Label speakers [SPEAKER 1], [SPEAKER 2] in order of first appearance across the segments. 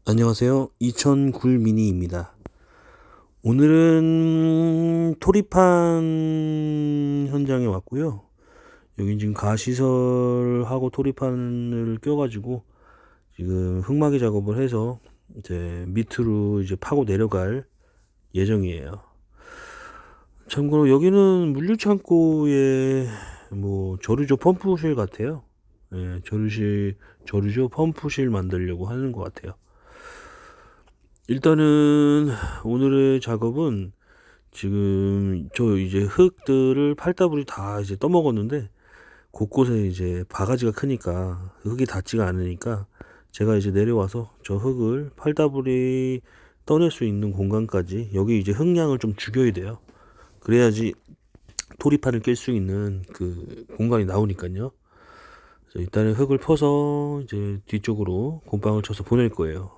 [SPEAKER 1] 안녕하세요. 2009 미니입니다. 오늘은 토리판 현장에 왔고요. 여기 지금 가시설하고 토리판을 껴가지고 지금 흙막이 작업을 해서 이제 밑으로 이제 파고 내려갈 예정이에요. 참고로 여기는 물류창고에 뭐 저류조 펌프실 같아요. 예, 저류조 펌프실 만들려고 하는 것 같아요. 일단은 오늘의 작업은 지금 저 이제 흙들을 팔다불이 다 이제 떠먹었는데 곳곳에 이제 바가지가 크니까 흙이 닿지가 않으니까 제가 이제 내려와서 저 흙을 팔다불이 떠낼 수 있는 공간까지 여기 이제 흙량을 좀 죽여야 돼요. 그래야지 토리판을 낄 수 있는 그 공간이 나오니까요. 그래서 일단은 흙을 퍼서 이제 뒤쪽으로 곰팡을 쳐서 보낼 거예요.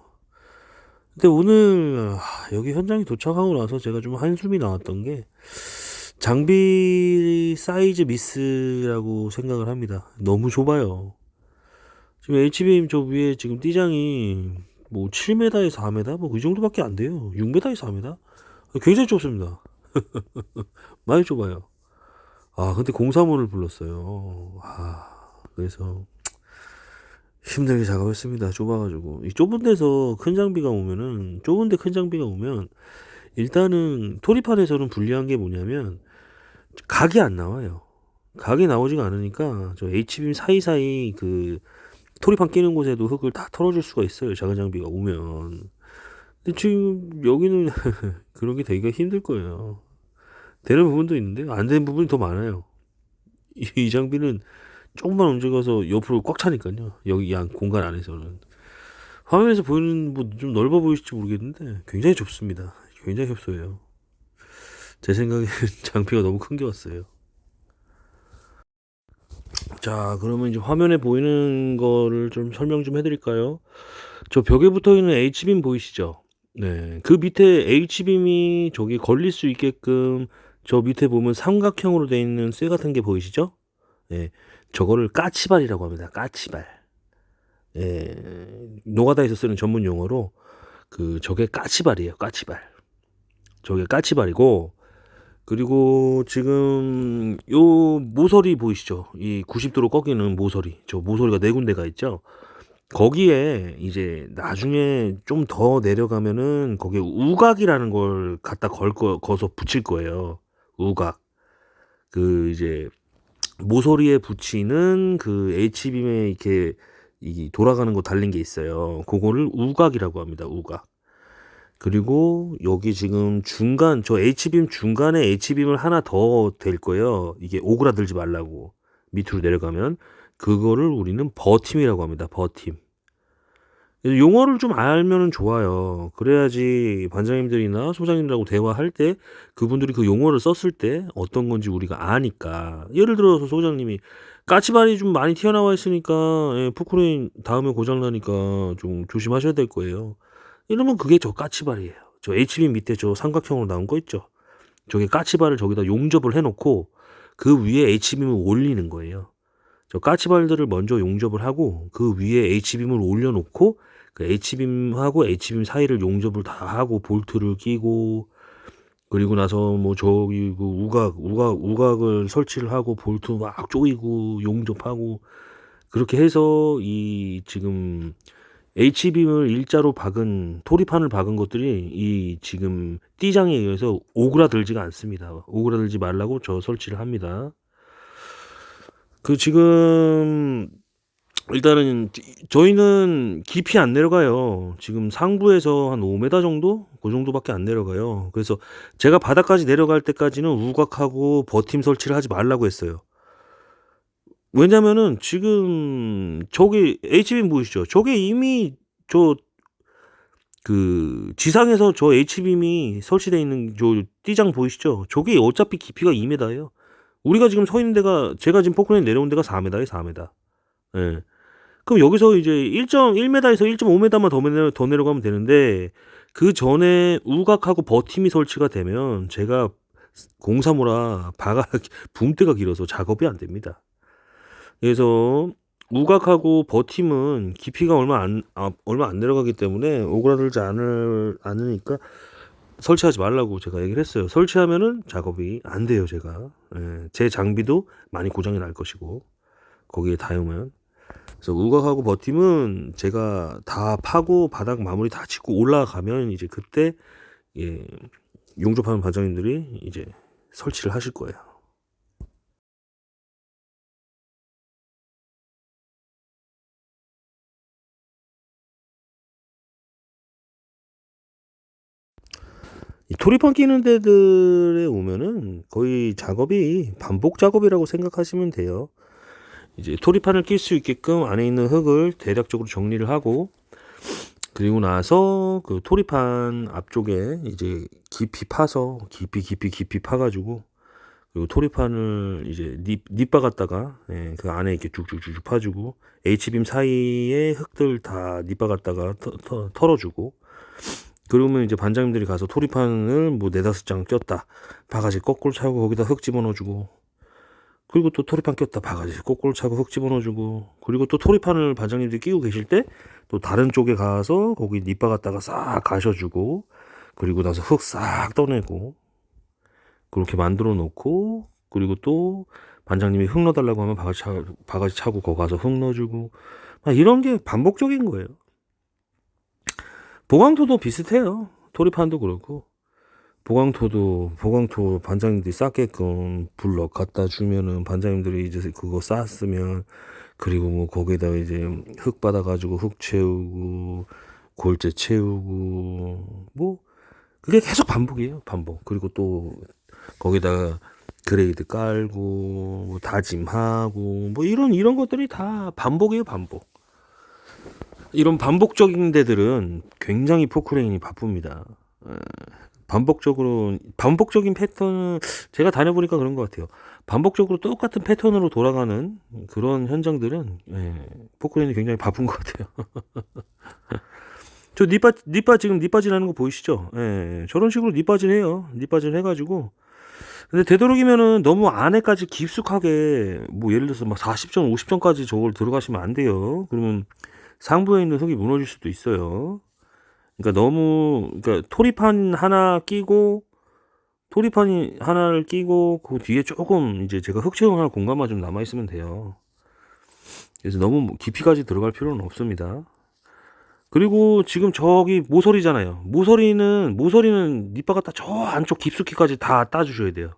[SPEAKER 1] 근데 오늘 여기 현장에 도착하고 나서 제가 좀 한숨이 나왔던 게 장비 사이즈 미스라고 생각을 합니다. 너무 좁아요. 지금 HBM 저 위에 지금 띠장이 뭐 7m에 4m 뭐 그 정도밖에 안 돼요. 6m에 4m? 굉장히 좁습니다. 많이 좁아요. 아 근데 공사문을 불렀어요. 그래서 힘들게 작업했습니다. 좁아가지고 이 좁은 데서 큰 장비가 오면은 좁은데 큰 장비가 오면 일단은 토리판에서는 불리한 게 뭐냐면 각이 안 나와요. 각이 나오지가 않으니까 저 H빔 사이사이 그 토리판 끼는 곳에도 흙을 다 털어줄 수가 있어요. 작은 장비가 오면. 근데 지금 여기는 그런 게 되기가 힘들 거예요. 되는 부분도 있는데 안 되는 부분이 더 많아요. 이 장비는 조금만 움직여서 옆으로 꽉 차니까요. 여기 양 공간 안에서는. 화면에서 보이는 뭐 좀 넓어 보일지 모르겠는데 굉장히 좁습니다. 굉장히 협소해요. 제 생각에는 장비가 너무 큰 게 왔어요. 자, 그러면 이제 화면에 보이는 거를 좀 설명 좀 해드릴까요? 저 벽에 붙어 있는 H빔 보이시죠? 네. 그 밑에 H빔이 저기 걸릴 수 있게끔 저 밑에 보면 삼각형으로 되어 있는 쇠 같은 게 보이시죠? 네. 저거를 까치발이라고 합니다. 까치발. 예. 노가다에서 쓰는 전문 용어로 저게 까치발이에요. 까치발. 저게 까치발이고, 그리고 지금 요 모서리 보이시죠? 이 90도로 꺾이는 모서리. 저 모서리가 네 군데가 있죠? 거기에 이제 나중에 좀 더 내려가면은 거기에 우각이라는 걸 갖다 거서 붙일 거예요. 우각. 이제 모서리에 붙이는 그 H빔에 이렇게 이 돌아가는 거 달린 게 있어요. 그거를 우각이라고 합니다. 우각. 그리고 여기 지금 중간 저 H빔 중간에 H빔을 하나 더 댈 거예요. 이게 오그라들지 말라고. 밑으로 내려가면 그거를 우리는 버팀이라고 합니다. 버팀. 용어를 좀 알면은 좋아요. 그래야지 반장님들이나 소장님들하고 대화할 때 그분들이 그 용어를 썼을 때 어떤 건지 우리가 아니까. 예를 들어서 소장님이 까치발이 좀 많이 튀어나와 있으니까 예, 포크레인 다음에 고장 나니까 좀 조심하셔야 될 거예요. 이러면 그게 저 까치발이에요. 저 HB 밑에 저 삼각형으로 나온 거 있죠. 저게 까치발을 저기다 용접을 해놓고 그 위에 H빔을 올리는 거예요. 저 까치발들을 먼저 용접을 하고 그 위에 H빔을 올려놓고 그 H빔하고 H빔 사이를 용접을 다 하고 볼트를 끼고 그리고 나서 뭐 저기 그 우각을 설치를 하고 볼트 막 조이고 용접하고 그렇게 해서 이 지금 H빔을 일자로 박은 토리판을 박은 것들이 이 지금 띠장에 의해서 오그라들지가 않습니다. 오그라들지 말라고 저 설치를 합니다. 지금 일단은 저희는 깊이 안 내려가요. 지금 상부에서 한 5m 정도? 그 정도밖에 안 내려가요. 그래서 제가 바닥까지 내려갈 때까지는 우각하고 버팀 설치를 하지 말라고 했어요. 왜냐면은 지금 저기 H빔 보이시죠? 저게 이미 저 지상에서 저 H빔이 설치되어 있는 저 띠장 보이시죠? 저게 어차피 깊이가 2m예요. 우리가 지금 서 있는 데가 제가 지금 포크레인 내려온 데가 4m에 4m. 예. 그럼 여기서 이제 1.1m에서 1.5m만 더 내려가면 되는데 그 전에 우각하고 버팀이 설치가 되면 제가 공사무라 붐대가 길어서 작업이 안 됩니다. 그래서 우각하고 버팀은 깊이가 얼마 안 내려가기 때문에 오그라들지 않으니까 설치하지 말라고 제가 얘기를 했어요. 설치하면은 작업이 안 돼요, 제가. 예, 제 장비도 많이 고장이 날 것이고, 거기에 닿으면. 그래서 우각하고 버팀은 제가 다 파고 바닥 마무리 다 짓고 올라가면 이제 그때, 예, 용접하는 반장님들이 이제 설치를 하실 거예요. 이 토리판 끼는 데들에 오면은 거의 작업이 반복 작업이라고 생각하시면 돼요. 이제 토리판을 낄 수 있게끔 안에 있는 흙을 대략적으로 정리를 하고, 그리고 나서 그 토리판 앞쪽에 이제 깊이 파서 깊이 파가지고, 그리고 토리판을 이제 닛바 갖다가, 예, 그 안에 이렇게 쭉쭉쭉 파주고, H빔 사이에 흙들 다 닛바 갖다가 털어주고, 그러면 이제 반장님들이 가서 토리판을 뭐 네다섯 장 꼈다, 바가지 거꾸로 차고 거기다 흙 집어넣어주고, 그리고 또 토리판 꼈다 바가지 거꾸로 차고 흙 집어넣어주고, 그리고 또 토리판을 반장님들이 끼고 계실 때 또 다른 쪽에 가서 거기 닛바 갖다가 싹 가셔주고, 그리고 나서 흙 싹 떠내고, 그렇게 만들어 놓고, 그리고 또 반장님이 흙 넣어달라고 하면 바가지 차고 거기 가서 흙 넣어주고, 막 이런 게 반복적인 거예요. 보강토도 비슷해요. 토리판도 그렇고. 보강토 반장님들이 쌓게끔 블럭 갖다 주면은 반장님들이 이제 그거 쌓았으면, 그리고 뭐 거기다 이제 흙 받아가지고 흙 채우고 골재 채우고, 뭐 그게 계속 반복이에요, 반복. 그리고 또 거기다가 그레이드 깔고 뭐 다짐하고 뭐 이런 것들이 다 반복이에요, 반복. 이런 반복적인 데들은 굉장히 포크레인이 바쁩니다. 반복적인 패턴은 제가 다녀보니까 그런 것 같아요. 반복적으로 똑같은 패턴으로 돌아가는 그런 현장들은, 예, 포크레인이 굉장히 바쁜 것 같아요. 저 지금 닛바질 하는 거 보이시죠? 예, 저런 식으로 닛바질 해요. 닛바질 해가지고. 근데 되도록이면은 너무 안에까지 깊숙하게, 뭐 예를 들어서 막 40점, 50점까지 저걸 들어가시면 안 돼요. 그러면 상부에 있는 흙이 무너질 수도 있어요. 그러니까 토리판이 하나를 끼고 그 뒤에 조금 이제 제가 흙 채용할 공간만 좀 남아 있으면 돼요. 그래서 너무 깊이까지 들어갈 필요는 없습니다. 그리고 지금 저기 모서리잖아요. 모서리는 밑바닥다저 안쪽 깊숙이까지 다 따주셔야 돼요.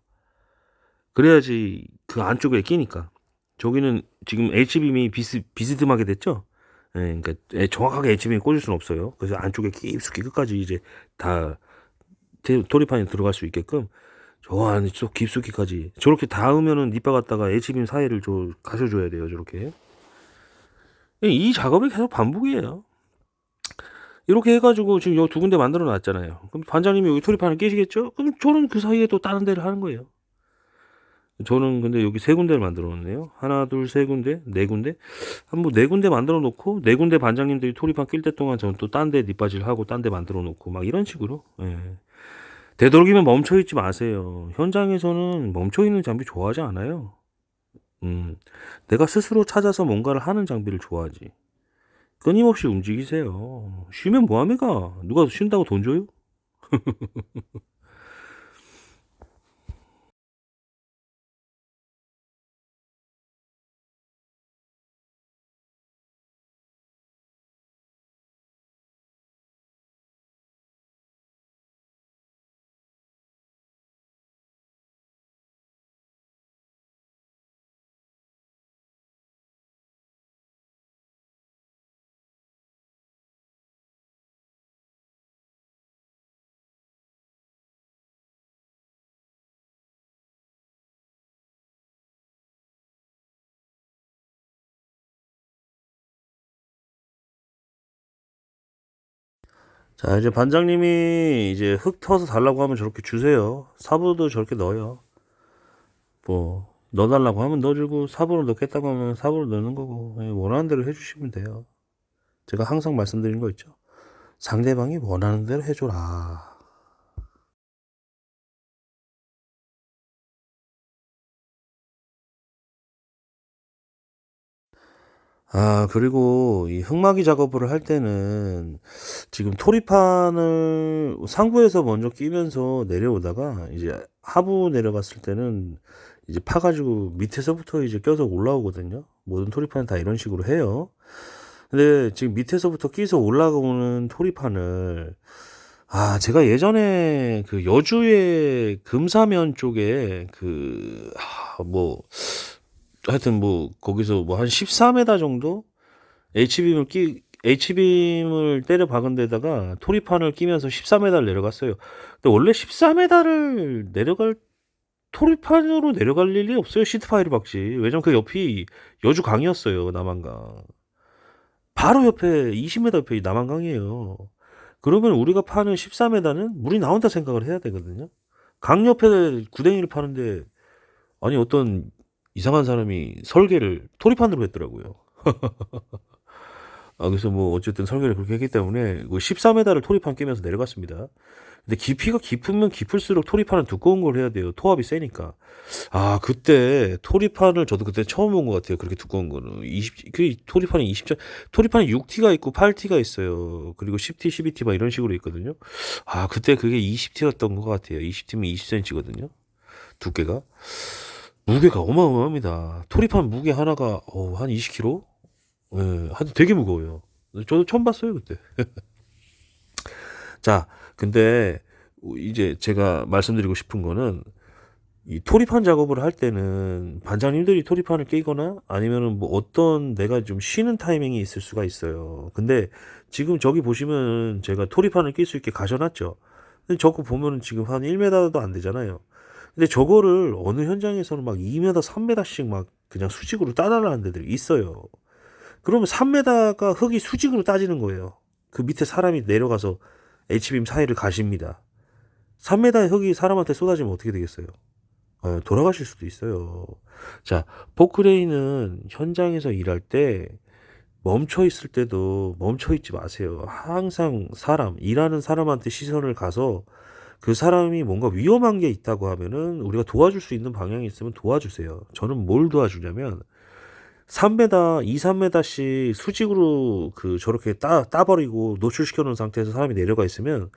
[SPEAKER 1] 그래야지 그 안쪽에 끼니까. 저기는 지금 H빔이 비스듬하게 됐죠? 예, 그러니까 정확하게 H빔이 꽂을 수는 없어요. 그래서 안쪽에 깊숙이 끝까지 이제 다 토리판이 들어갈 수 있게끔 저 안쪽 깊숙이까지 저렇게 닿으면은 니바 갖다가 H빔 사이를 가셔줘야 돼요, 저렇게. 이 작업이 계속 반복이에요. 이렇게 해가지고 지금 요 두 군데 만들어 놨잖아요. 그럼 반장님이 여기 토리판을 끼시겠죠? 그럼 저는 그 사이에 또 다른 데를 하는 거예요. 저는 근데 여기 세 군데를 만들어 놓네요. 하나, 둘, 세 군데, 네 군데. 한 뭐 네 군데 만들어 놓고, 네 군데 반장님들이 토리판 낄 때 동안 저는 또 딴 데 뒷바질 하고 딴 데 만들어 놓고, 막 이런 식으로. 예. 되도록이면 멈춰 있지 마세요. 현장에서는 멈춰 있는 장비 좋아하지 않아요. 내가 스스로 찾아서 뭔가를 하는 장비를 좋아하지. 끊임없이 움직이세요. 쉬면 뭐합니까? 누가 쉰다고 돈 줘요? 자, 이제 반장님이 이제 흙 터서 달라고 하면 저렇게 주세요. 사부도 저렇게 넣어요. 뭐, 넣어달라고 하면 넣어주고, 사부를 넣겠다고 하면 사부를 넣는 거고, 예, 원하는 대로 해주시면 돼요. 제가 항상 말씀드린 거 있죠. 상대방이 원하는 대로 해줘라. 그리고 이 흙막이 작업을 할 때는 지금 토리판을 상부에서 먼저 끼면서 내려오다가 이제 하부 내려갔을 때는 이제 파 가지고 밑에서부터 이제 껴서 올라오거든요. 모든 토리판은 다 이런 식으로 해요. 근데 지금 밑에서부터 끼서 올라오는 토리판을 제가 예전에 그 여주의 금사면 쪽에 하여튼 뭐 거기서 뭐 한 14m 정도 H빔을 때려 박은 데다가 토리판을 끼면서 14m를 내려갔어요. 근데 원래 14m를 토리판으로 내려갈 일이 없어요. 시트파이를 박지. 왜냐면 그 옆이 여주 강이었어요. 남한강. 바로 옆에 20m 옆에 남한강이에요. 그러면 우리가 파는 14m는 물이 나온다 생각을 해야 되거든요. 강 옆에 구덩이를 파는데 아니 어떤 이상한 사람이 설계를 토리판으로 했더라고요. 그래서 뭐 어쨌든 설계를 그렇게 했기 때문에 14m를 토리판 끼면서 내려갔습니다. 근데 깊이가 깊으면 깊을수록 토리판은 두꺼운 걸 해야 돼요. 토압이 세니까. 그때 토리판을 저도 그때 처음 본 것 같아요. 그렇게 두꺼운 거는. 토리판이 20점, 토리판이 6T가 있고 8T가 있어요. 그리고 10T, 12T 막 이런 식으로 있거든요. 그때 그게 20T였던 것 같아요. 20T면 20cm거든요. 두께가. 무게가 어마어마합니다. 토리판 무게 하나가, 한 20kg? 예, 되게 무거워요. 저도 처음 봤어요, 그때. 자, 근데 이제 제가 말씀드리고 싶은 거는 이 토리판 작업을 할 때는 반장님들이 토리판을 끼거나 아니면은 뭐 어떤 내가 좀 쉬는 타이밍이 있을 수가 있어요. 근데 지금 저기 보시면 제가 토리판을 낄 수 있게 가셔놨죠. 근데 저거 보면은 지금 한 1m도 안 되잖아요. 근데 저거를 어느 현장에서는 막 2m, 3m씩 막 그냥 수직으로 따달라는 데들이 있어요. 그러면 3m가 흙이 수직으로 따지는 거예요. 그 밑에 사람이 내려가서 H빔 사이를 가십니다. 3m의 흙이 사람한테 쏟아지면 어떻게 되겠어요? 돌아가실 수도 있어요. 자, 포크레인은 현장에서 일할 때 멈춰 있을 때도 멈춰 있지 마세요. 항상 일하는 사람한테 시선을 가서 그 사람이 뭔가 위험한 게 있다고 하면은 우리가 도와줄 수 있는 방향이 있으면 도와주세요. 저는 뭘 도와주냐면 3m, 2, 3m씩 수직으로 저렇게 따버리고 노출시켜 놓은 상태에서 사람이 내려가 있으면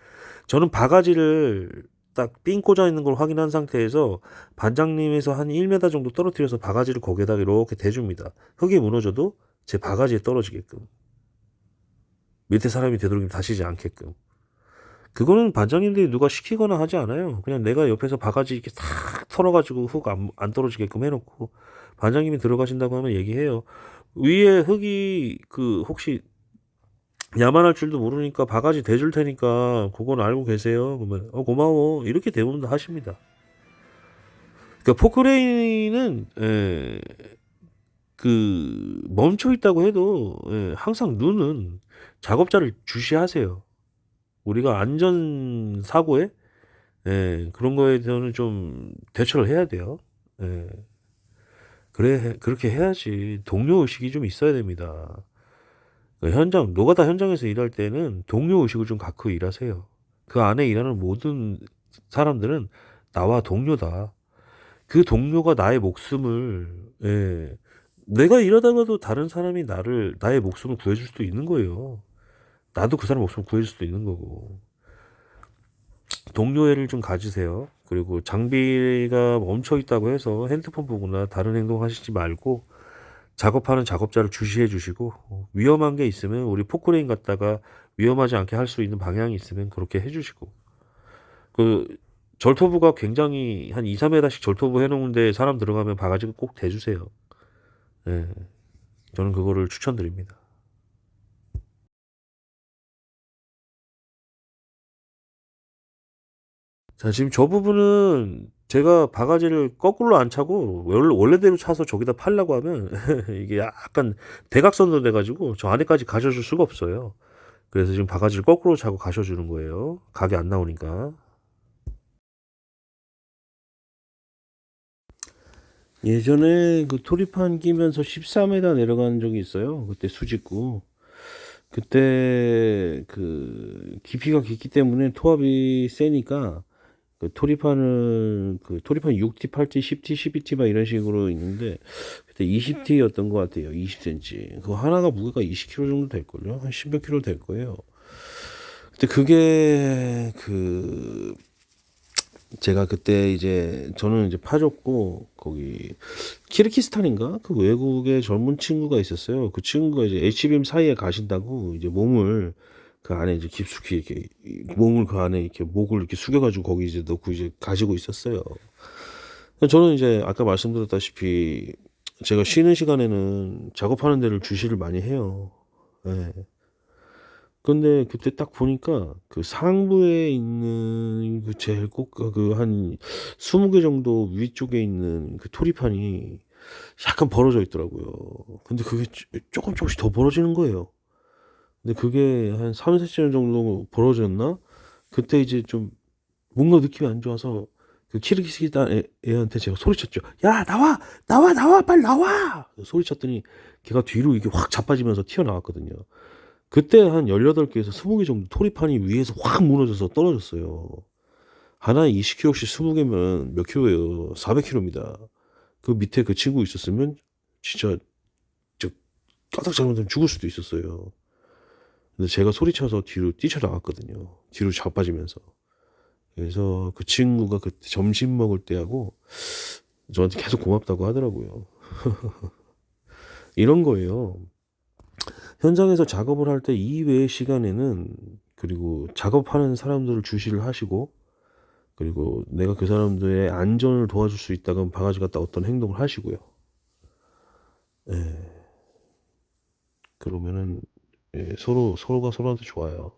[SPEAKER 1] 저는 바가지를 딱 삥 꽂아 있는 걸 확인한 상태에서 반장님에서 한 1m 정도 떨어뜨려서 바가지를 거기에다 이렇게 대줍니다. 흙이 무너져도 제 바가지에 떨어지게끔. 밑에 사람이 되도록이면 다치지 않게끔. 그거는 반장님들이 누가 시키거나 하지 않아요. 그냥 내가 옆에서 바가지 이렇게 탁 털어가지고 흙 안 떨어지게끔 해놓고 반장님이 들어가신다고 하면 얘기해요. 위에 흙이 혹시 야만할 줄도 모르니까 바가지 대줄 테니까 그건 알고 계세요. 그러면 고마워 이렇게 대부분 다 하십니다. 그러니까 포크레인은 멈춰 있다고 해도 항상 눈은 작업자를 주시하세요. 우리가 안전 사고에 그런 거에 대해서는 좀 대처를 해야 돼요. 예. 그렇게 해야지. 동료 의식이 좀 있어야 됩니다. 노가다 현장에서 일할 때는 동료 의식을 좀 갖고 일하세요. 그 안에 일하는 모든 사람들은 나와 동료다. 그 동료가 나의 목숨을, 내가 일하다가도 다른 사람이 나의 목숨을 구해줄 수도 있는 거예요. 나도 그 사람 목숨을 구해줄 수도 있는 거고. 동료애를 좀 가지세요. 그리고 장비가 멈춰 있다고 해서 핸드폰 보거나 다른 행동 하시지 말고 작업하는 작업자를 주시해 주시고 위험한 게 있으면 우리 포크레인 갖다가 위험하지 않게 할 수 있는 방향이 있으면 그렇게 해 주시고 그 절토부가 굉장히 한 2, 3m씩 절토부 해놓은데 사람 들어가면 바가지 꼭 대주세요. 예, 저는 그거를 추천드립니다. 자, 지금 저 부분은 제가 바가지를 거꾸로 안 차고 원래대로 차서 저기다 팔려고 하면 이게 약간 대각선으로 돼가지고 저 안에까지 가셔줄 수가 없어요. 그래서 지금 바가지를 거꾸로 차고 가셔주는 거예요. 각이 안 나오니까. 예전에 그 토리판 끼면서 14m 내려간 적이 있어요. 그때 수직구. 그때 깊이가 깊기 때문에 토압이 세니까 토리판 6T, 8T, 10T, 12T 막 이런 식으로 있는데 그때 20T였던 것 같아요. 20cm. 그거 하나가 무게가 20kg 정도 될걸요? 한 10몇 킬로 될 거예요. 근데 그게 제가 그때 이제 저는 이제 파줬고 거기 키르기스탄인가 그 외국에 젊은 친구가 있었어요. 그 친구가 이제 HBM 사이에 가신다고 이제 몸을 그 안에 이제 깊숙이 이렇게 몸을 그 안에 이렇게 목을 이렇게 숙여가지고 거기 이제 넣고 이제 가지고 있었어요. 저는 이제 아까 말씀드렸다시피 제가 쉬는 시간에는 작업하는 데를 주시를 많이 해요. 예. 근데 그때 딱 보니까 그 상부에 있는 그 제일 한 20개 정도 위쪽에 있는 그 토리판이 약간 벌어져 있더라고요. 근데 그게 조금씩 더 벌어지는 거예요. 근데 그게 한 3cm 정도 벌어졌나? 그때 이제 좀 뭔가 느낌이 안 좋아서 그 키르기스탄 애한테 제가 소리쳤죠. 야, 나와! 나와! 나와! 빨리 나와! 소리쳤더니 걔가 뒤로 이게 확 자빠지면서 튀어나왔거든요. 그때 한 18개에서 20개 정도 토리판이 위에서 확 무너져서 떨어졌어요. 하나에 20kg씩 20개면 몇 킬로예요? 400kg입니다. 그 밑에 그 친구 있었으면 진짜 저 까딱 잘못하면 죽을 수도 있었어요. 근데 제가 소리쳐서 뒤로 뛰쳐나갔거든요. 뒤로 자빠지면서. 그래서 그 친구가 그때 점심 먹을 때하고 저한테 계속 고맙다고 하더라고요. 이런 거예요. 현장에서 작업을 할 때 이외의 시간에는 그리고 작업하는 사람들을 주시를 하시고 그리고 내가 그 사람들의 안전을 도와줄 수 있다면 바가지 갖다 어떤 행동을 하시고요. 예. 그러면은 예, 서로가 서로한테 좋아요.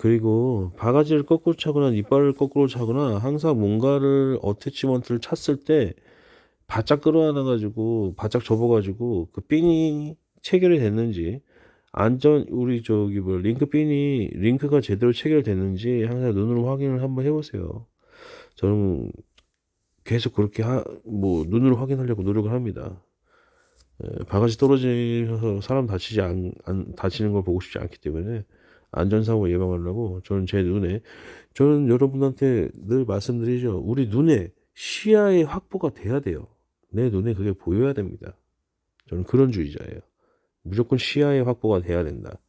[SPEAKER 1] 그리고 바가지를 거꾸로 차거나 이빨을 거꾸로 차거나 항상 뭔가를 어태치먼트를 찼을 때 바짝 끌어안아 가지고 바짝 접어 가지고 그 핀이 체결이 됐는지 우리 저기 뭐 링크가 제대로 체결됐는지 항상 눈으로 확인을 한번 해 보세요. 저는 계속 그렇게 눈으로 확인하려고 노력을 합니다. 바가지 떨어져서 사람 다치는 걸 보고 싶지 않기 때문에 안전사고 예방하려고 저는 여러분한테 늘 말씀드리죠. 우리 눈에 시야의 확보가 돼야 돼요. 내 눈에 그게 보여야 됩니다. 저는 그런 주의자예요. 무조건 시야의 확보가 돼야 된다.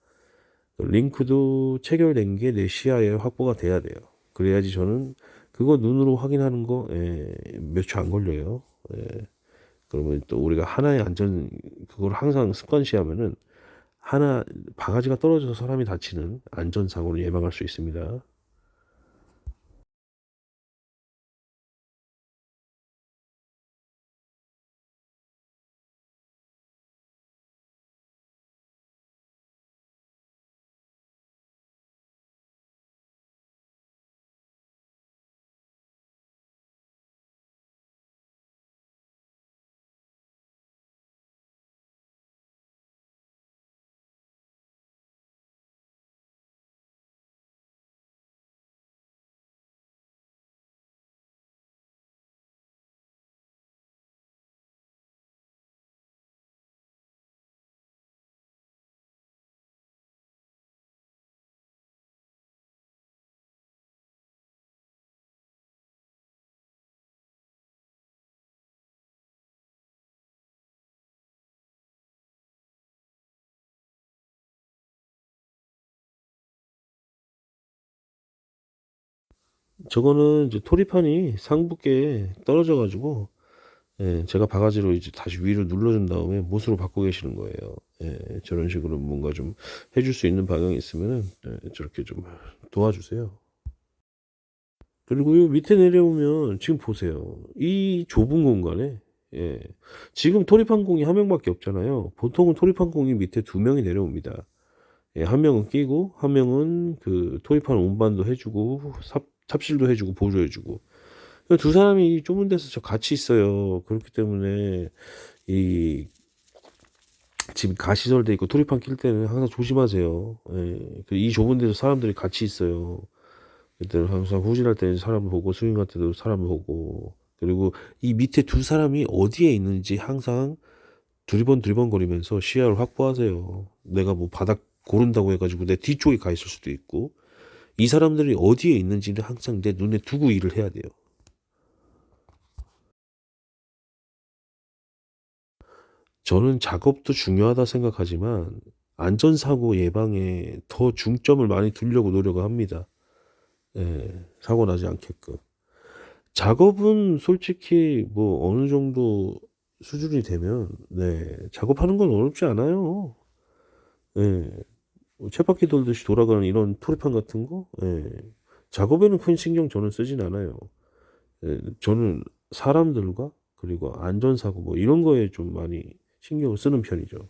[SPEAKER 1] 링크도 체결된 게 내 시야의 확보가 돼야 돼요. 그래야지 저는 그거 눈으로 확인하는 거 몇 초 안 걸려요. 예. 그러면 또 우리가 하나의 그걸 항상 습관시하면은 바가지가 떨어져서 사람이 다치는 안전사고를 예방할 수 있습니다. 저거는 이제 토리판이 상부께 떨어져 가지고 제가 바가지로 이제 다시 위로 눌러준 다음에 못으로 받고 계시는 거예요. 저런 식으로 뭔가 좀 해줄 수 있는 방향이 있으면은 저렇게 좀 도와주세요. 그리고 요 밑에 내려오면 지금 보세요. 이 좁은 공간에 예, 지금 토리판공이 한 명밖에 없잖아요. 보통은 토리판공이 밑에 두 명이 내려옵니다. 한 명은 끼고 한 명은 그 토리판 운반도 해주고 삽질도 해주고 보조해주고 두 사람이 이 좁은 데서 같이 있어요. 그렇기 때문에 이 지금 가시설돼 있고 토리판 낄 때는 항상 조심하세요. 이 좁은 데서 사람들이 같이 있어요. 그때는 항상 후진할 때는 사람 보고 스윙할 때도 사람 보고 그리고 이 밑에 두 사람이 어디에 있는지 항상 두리번 거리면서 시야를 확보하세요. 내가 뭐 바닥 고른다고 해가지고 내 뒤쪽에 가 있을 수도 있고 이 사람들이 어디에 있는지는 항상 내 눈에 두고 일을 해야 돼요. 저는 작업도 중요하다 생각하지만 안전사고 예방에 더 중점을 많이 두려고 노력을 합니다. 사고 나지 않게끔. 작업은 솔직히 뭐 어느 정도 수준이 되면 작업하는 건 어렵지 않아요. 예. 뭐 쳇바퀴 돌듯이 돌아가는 이런 토리판 같은 거, 작업에는 큰 신경 저는 쓰진 않아요. 저는 사람들과 그리고 안전사고 뭐 이런 거에 좀 많이 신경을 쓰는 편이죠.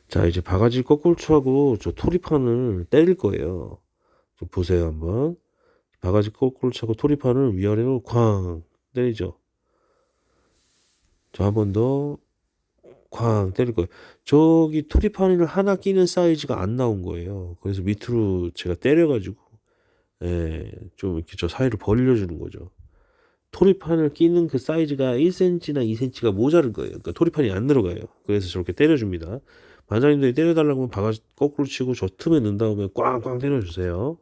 [SPEAKER 1] 자, 이제 바가지 거꾸로치하고 저 토리판을 때릴 거예요. 좀 보세요, 한번. 바가지 거꾸로치하고 토리판을 위아래로 쾅 때리죠. 자, 한 번 더 쾅 때릴 거예요. 저기 토리판을 하나 끼는 사이즈가 안 나온 거예요. 그래서 밑으로 제가 때려가지고, 예, 좀 이렇게 저 사이를 벌려주는 거죠. 토리판을 끼는 그 사이즈가 1cm나 2cm가 모자른 거예요. 그러니까 토리판이 안 들어가요. 그래서 저렇게 때려줍니다. 반장님들이 때려달라고 하면 바가지 거꾸로 치고 저 틈에 넣은 다음에 꽝꽝 때려주세요.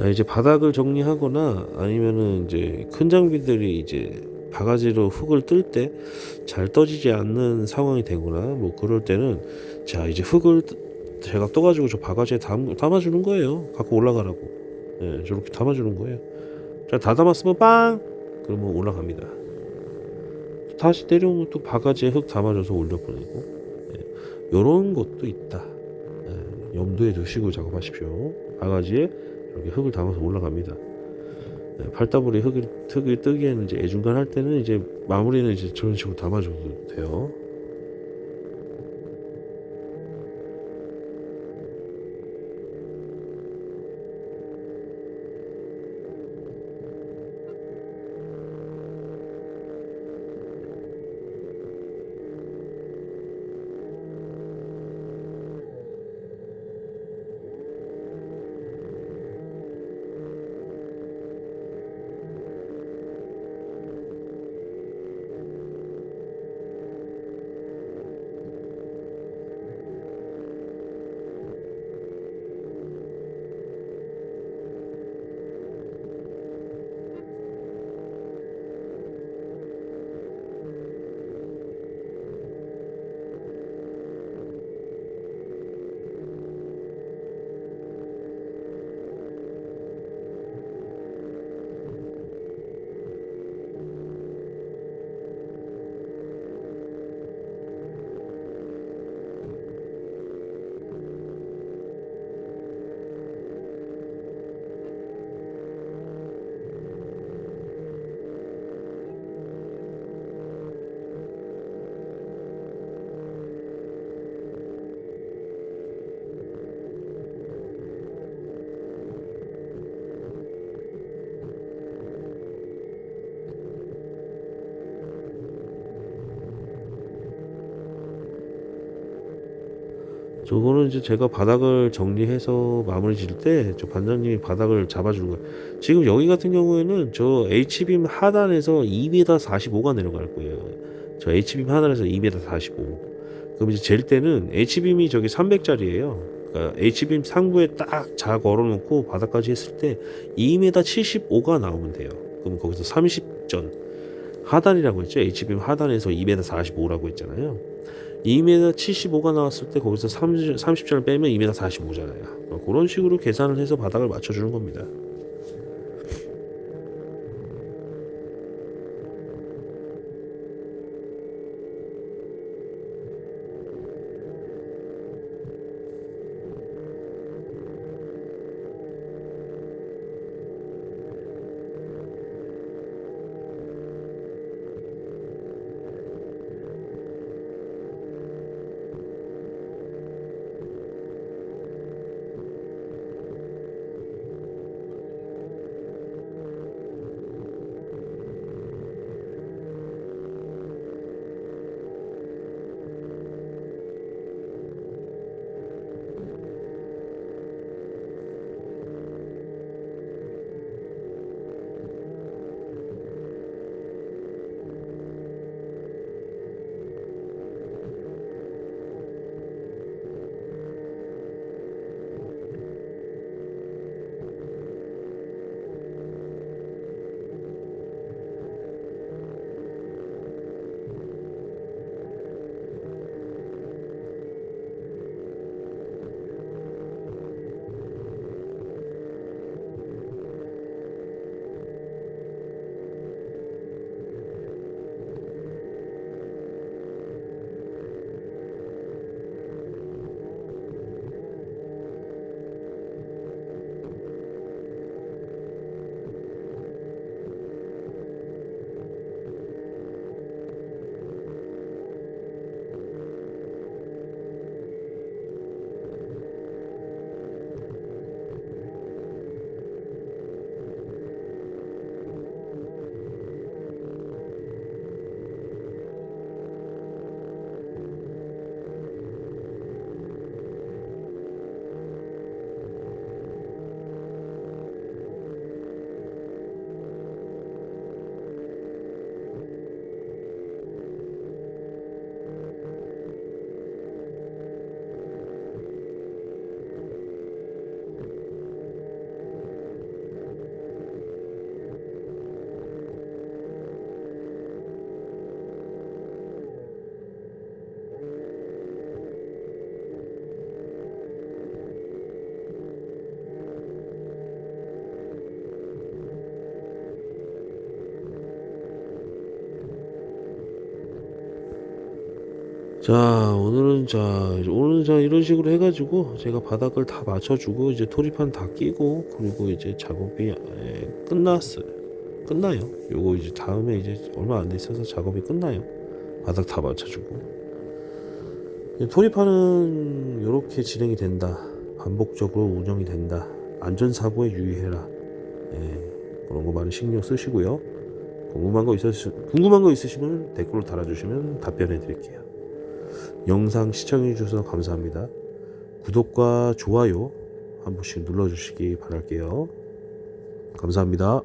[SPEAKER 1] 자, 이제 바닥을 정리하거나 아니면은 이제 큰 장비들이 이제 바가지로 흙을 뜰 때 잘 떠지지 않는 상황이 되거나 뭐 그럴 때는, 자, 이제 흙을 제가 떠가지고 저 바가지에 담아주는 거예요. 갖고 올라가라고. 예, 저렇게 담아주는 거예요. 자, 다 담았으면 빵! 그러면 올라갑니다. 다시 내려오면 또 바가지에 흙 담아줘서 올려보내고. 예, 요런 것도 있다. 예, 염두에 두시고 작업하십시오. 바가지에 이렇게 흙을 담아서 올라갑니다. 예, 팔다불이 흙이 뜨기에는 이제 애중간 할 때는 이제 마무리는 이제 저런 식으로 담아줘도 돼요. 저거는 이제 제가 바닥을 정리해서 마무리 질 때 저 반장님이 바닥을 잡아주는 거예요. 지금 여기 같은 경우에는 저 H빔 하단에서 2m 45가 내려갈 거예요. 저 H빔 하단에서 2m 45. 그럼 이제 잴 때는 H빔이 저기 300짜리예요. 그러니까 H빔 상부에 딱 자 걸어놓고 바닥까지 했을 때 2m 75가 나오면 돼요. 그럼 거기서 30전 하단이라고 했죠. H빔 하단에서 2m 45라고 했잖아요. 2m 75가 나왔을 때 거기서 30점을 빼면 2m 45잖아요. 그런 식으로 계산을 해서 바닥을 맞춰주는 겁니다. 자, 오늘은 이런 식으로 해가지고 제가 바닥을 다 맞춰주고 이제 토리판 다 끼고 그리고 이제 작업이 끝나요. 요거 이제 다음에 이제 얼마 안 돼 있어서 작업이 끝나요. 바닥 다 맞춰주고 토리판은 이렇게 진행이 된다. 반복적으로 운영이 된다. 안전사고에 유의해라. 그런 거 많이 신경 쓰시고요. 궁금한 거 있으시면 댓글로 달아주시면 답변해 드릴게요. 영상 시청해 주셔서 감사합니다. 구독과 좋아요 한 번씩 눌러주시기 바랄게요. 감사합니다.